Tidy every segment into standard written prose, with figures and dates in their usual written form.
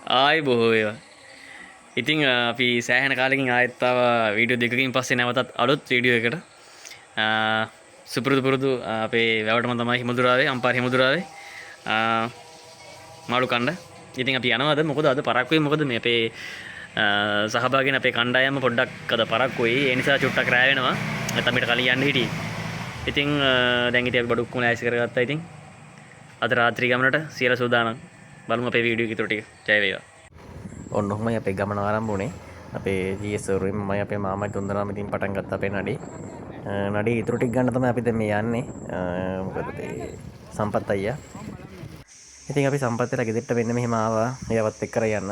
ආයි බොහෝ වේවා. ඉතින් අපි සෑහෙන කාලෙකින් ආයෙත් තව වීඩියෝ දෙකකින් පස්සේ නැවතත් අලුත් වීඩියෝ එකට සුපුරුදු පුරුදු අපේ වැවටම තමයි හිමුදුරාවේ අම්පාර හිමුදුරාවේ මාළු කණ්ඩ. ඉතින් අපි යනවාද මොකද අද පරක්කුයි මොකද මේ අපේ සහභාගීන් අපේ කණ්ඩායම පොඩ්ඩක් අද පරක්කුයි. ඒ නිසා චුට්ටක් රෑ වෙනවා. නැත්නම් ඊට කලින් යන්න හිටියේ. ඉතින් දැන් ඉතින් අපි බඩු ඔක්කොම ලෑස්ති කරගත්තා. ඉතින් අද රාත්‍රී ගමනට සියලු සූදානම්. බලමු අපේ වීඩියෝ එක ඉතුරු ටික. ජය වේවා. ඔන්න ඔහොමයි අපේ ගමන ආරම්භ වුණේ. අපේ GS වරුවෙන් මමයි අපේ මාමයි තුන්දෙනාම ඉතින් පටන් ගත්තා අපේ නඩේ. නඩේ ඉතුරු ටික ගන්න තමයි අපි දැන් මේ යන්නේ. මොකද මේ සම්පත් අයියා. ඉතින් අපි සම්පත්තිලා ගෙදරට වෙන්න මෙහෙම ආවා. එයාවත් එක්ක කරලා යන්න.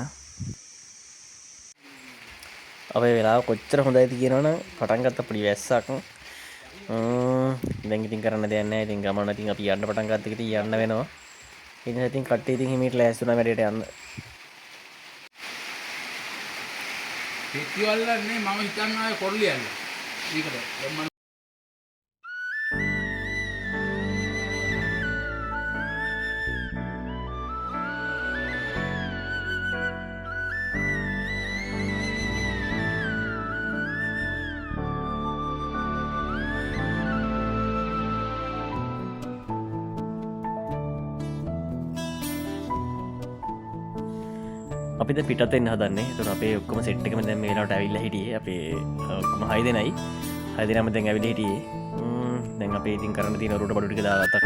අපේ වෙලාව කොච්චර හොඳයිද කියනවනම් පටන් ගත්ත පොඩි වැස්සක්. දැන් ඉතින් කරන්න දෙයක් නැහැ. ඉතින් ගමන ඉතින් අපි යන්න පටන් ගත්ත එක ඉතින් යන්න වෙනවා. ඉතින් කට්ටිය ඉතින් හිමීට ලෑස්ති වුණා වැඩේට යන්න. පිටිවල්ලන්නේ මම හිතන්න ආයේ කොල්ලියල්ල. මේකට අපි දැන් පිටත් වෙන්න හදන්නේ. ඒතර අපේ ඔක්කොම සෙට් එකම දැන් මේ වෙලාවට ඇවිල්ලා හිටියේ. අපේ ඔක්කොම 6 දෙනයි. 6 දෙනාම දැන් ඇවිල්ලා හිටියේ. දැන් අපි ඉතින් කරන්න තියෙන රූට බඩු ටික දාගත්තා.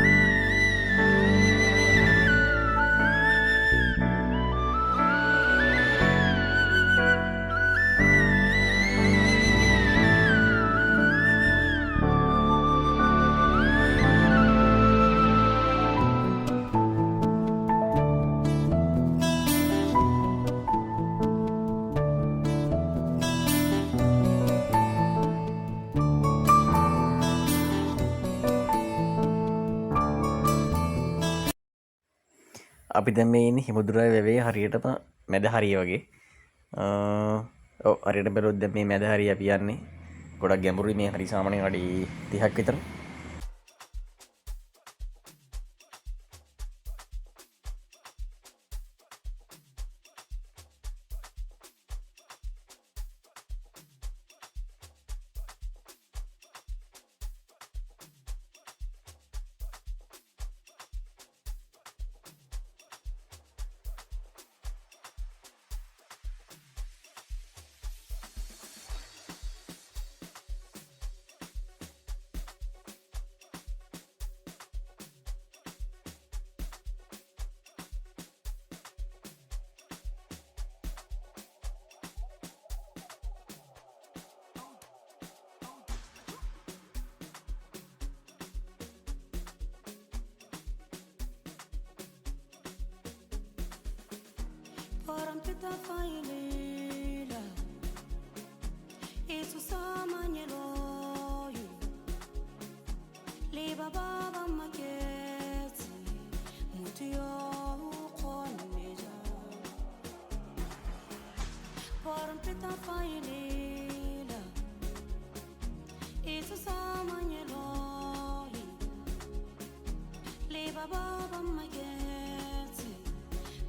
අපි දැන් මේ ඉන්නේ හිමුදුරාවේ වැවේ හරියටම මැද හරිය වගේ. ඔව් හරියට බැලුවොත් දැන් මේ මැද හරිය අපි යන්නේ. ගොඩක් ගැඹුරුයි මේ හරිය සාමාන්‍යයෙන් අඩි 30ක් විතර. Orang kita failela Isso sama nyeloyu Liba baba maketi Mutiyo koneja Orang kita failela Isso sama nyeloyu Liba baba maketi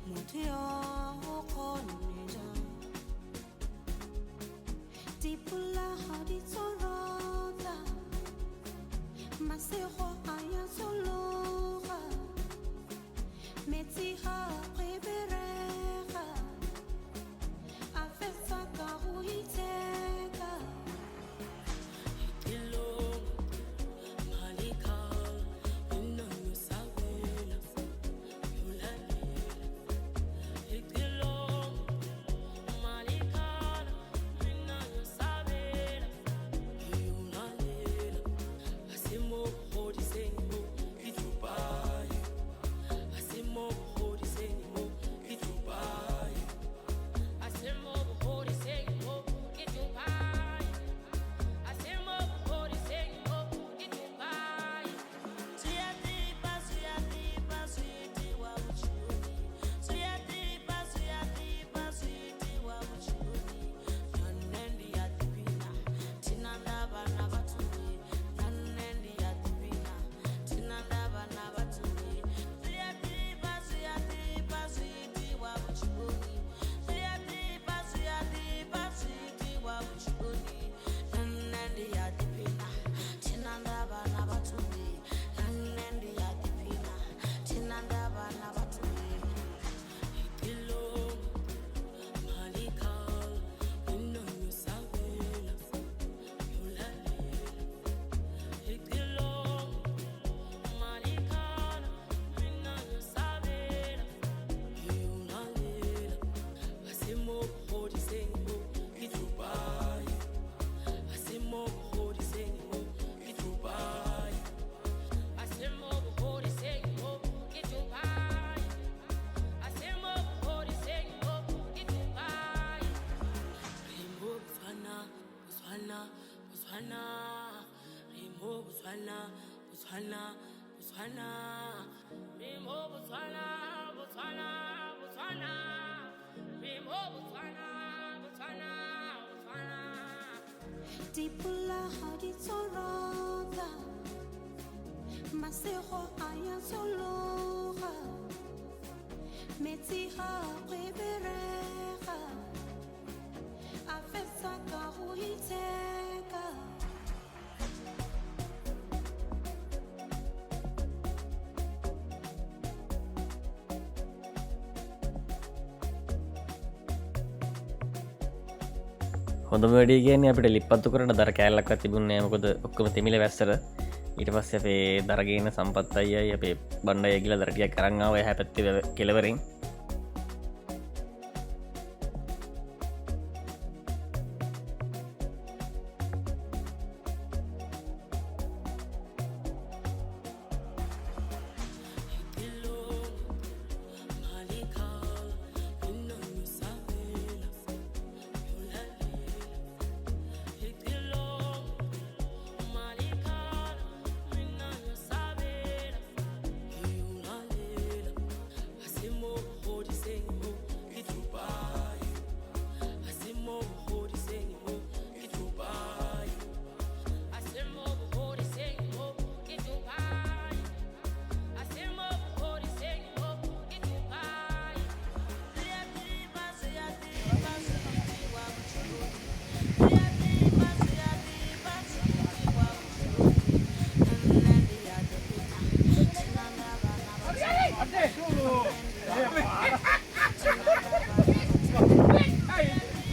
Mutiyo Tipula hadi sorota Maseho aya solora Meti ha prebereka Afesa karuiteka Itilo malika Inna yusawela Botswana, Botswana, Mimo Botswana, Botswana, Botswana, Mimo Botswana, Botswana, Botswana. Tipula hadi sorota Masero aya sologa Metsi ha kweberega Afetsa ka go iteka හොඳම වැඩේ කියන්නේ අපිට ලිප්පත්තු කරන දර කෑල්ලක්වත් තිබුණේ නැහැ. මොකද ඔක්කොම තෙමිල වැස්සර. ඊට පස්සේ අපේ දරගේන සම්පත් අයියයි අපේ බණ්ඩය ගිහලා දර ටිකක් අරන් ආවා එහා පැත්තේ කෙළවරින්.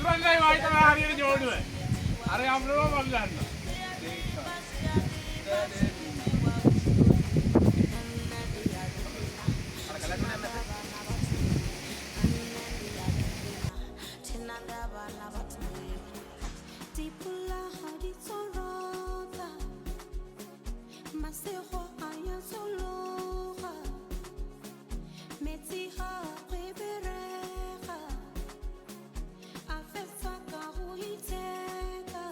සුරංගයි වයිතම හරියට ජෝඩුව. අර යම්ලෝ මල් ගන්න. Tipula hadi sorota Masero aya sologa Metsi ha kweberega Afetsa ka go iteka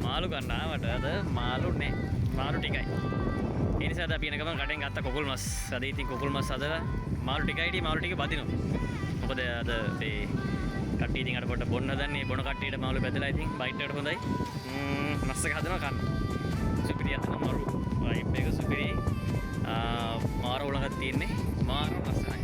මාළු ගන්නාවට අද මාළු නෑ. මාළු ටිකයි. ඒ නිසා අපි එන ගමන් කඩෙන් ගත්ත කොකුල් මස්. අද ඉතින් කොකුල් මස් හදලා මාළු ටිකයි ඉතින් මාළු ටික බදිනවා. මොකද අද මේ කට්ටිය ඉතින් අර පොඩ බොන්න හදන්නේ බොන කට්ටියට මාළු බෙදලා ඉතින් බයිට් එකට හොඳයි. මස් එක හදනවා කන්න. සුපිරියක් තමයි මාරු. වයිබ් එක සුපිරි. මාරු උලඟක් තියෙන්නේ. මාරු රසයි.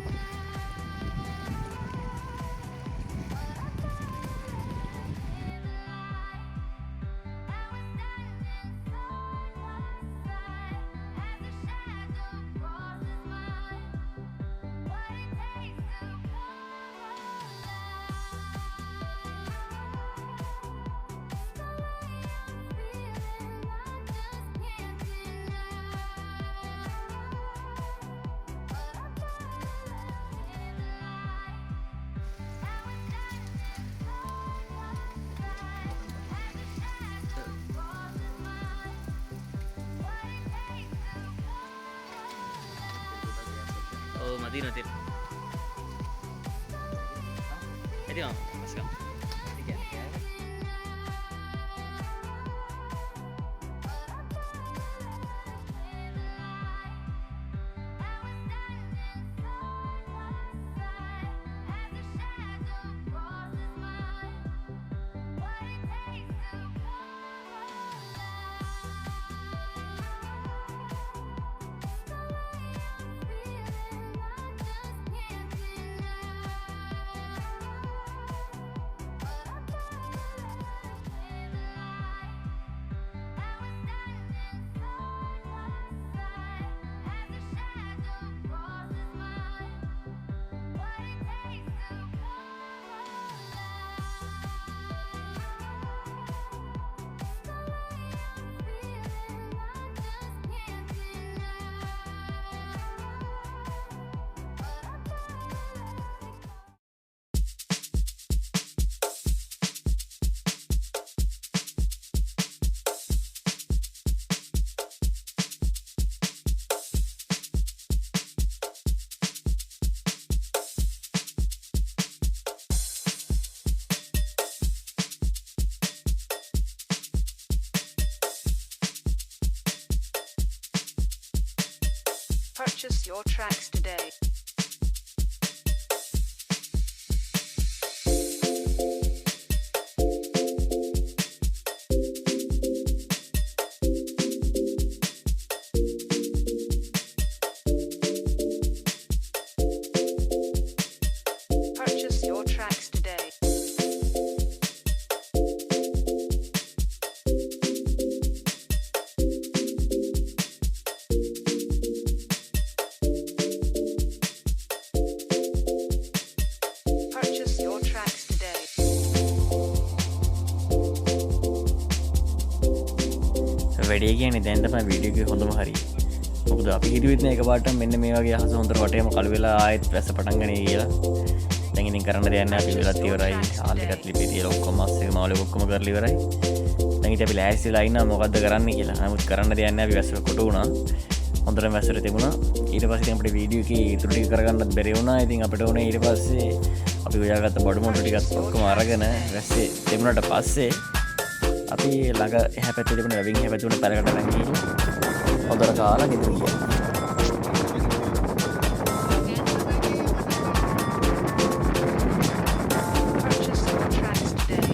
මදී නැති. එදිනවා. let's go. Purchase your tracks today. Purchase your tracks today. Purchase your tracks today. වැඩේ කියන්නේ දැන් තමයි වීඩියෝ එකේ හොඳම හරිය. මොකද අපි හිතුවෙත් නෑ එකපාරට මෙන්න මේ වගේ අහස හොඳට වටේම කළු වෙලා ආයෙත් වැස්ස පටන් ගන්නේ කියලා. දැන් ඉතින් කරන්න දෙයක් නෑ අපි වෙලත් ඉවරයි. හාල් එකත් ලිපේ තියලා ඔක්කොම අස්සේ මාළු ඔක්කොම කරලා ඉවරයි. දැන් ඉතින් අපි ලෑස්තිලා ඉන්නවා මොකද්ද කරන්න කියලා. නමුත් කරන්න දෙයක් නෑ අපි වැස්ස කොට වුණා. හොඳටම වැස්සට තිබුණා. ඊට පස්සේ ඉතින් අපිට වීඩියෝ එකේ ඉතුරු ටික කරගන්නත් බැරි වුණා. ඉතින් අපිට උනේ ඊට පස්සේ අපි හොයාගත්ත බඩු මොට්ටු ටිකත් ඔක්කොම අරගෙන වැස්සේ තිබුණාට පස්සේ අපි ළඟ එහා පැත්තේ තිබුණ රවින් එහා පැත්තේ තිබුණ පැලකට අරන් ගිහින් හොඳට කාලා ගෙදර ගියා. Purchase your tracks today.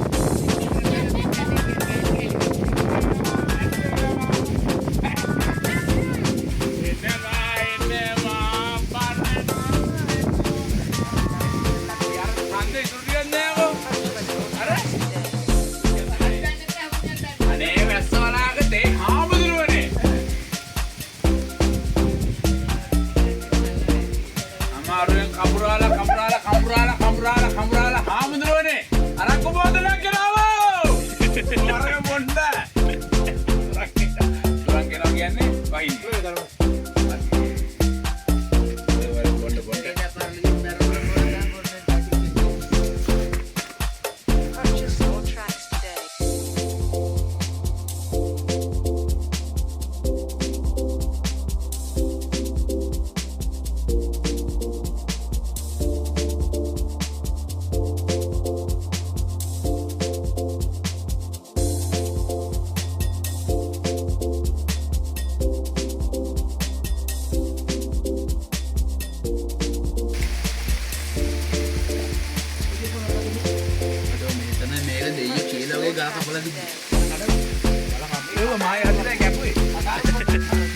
අනේ වැස්සවලාගේ හාමුදුරුවනේ අමාරුවෙන් කඹුරාලා හාමුදුරුවනේ අරක්කු බෝතලයක් ගෙනාවෝ වරක බොන්න තුරන් ගෙනවා කියන්නේ වයින් Purchase your tracks today. මේක දෙයිය කියලා ඔය ගහ කපලා තිබ්බේ. ඒක මාය හදලා කැපුවේ.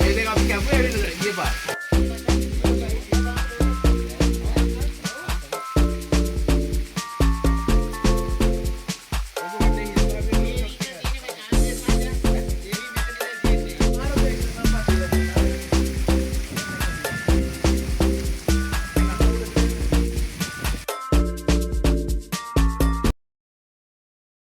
මේ දෙක අපි කැපුවේ ඊයේ පාර.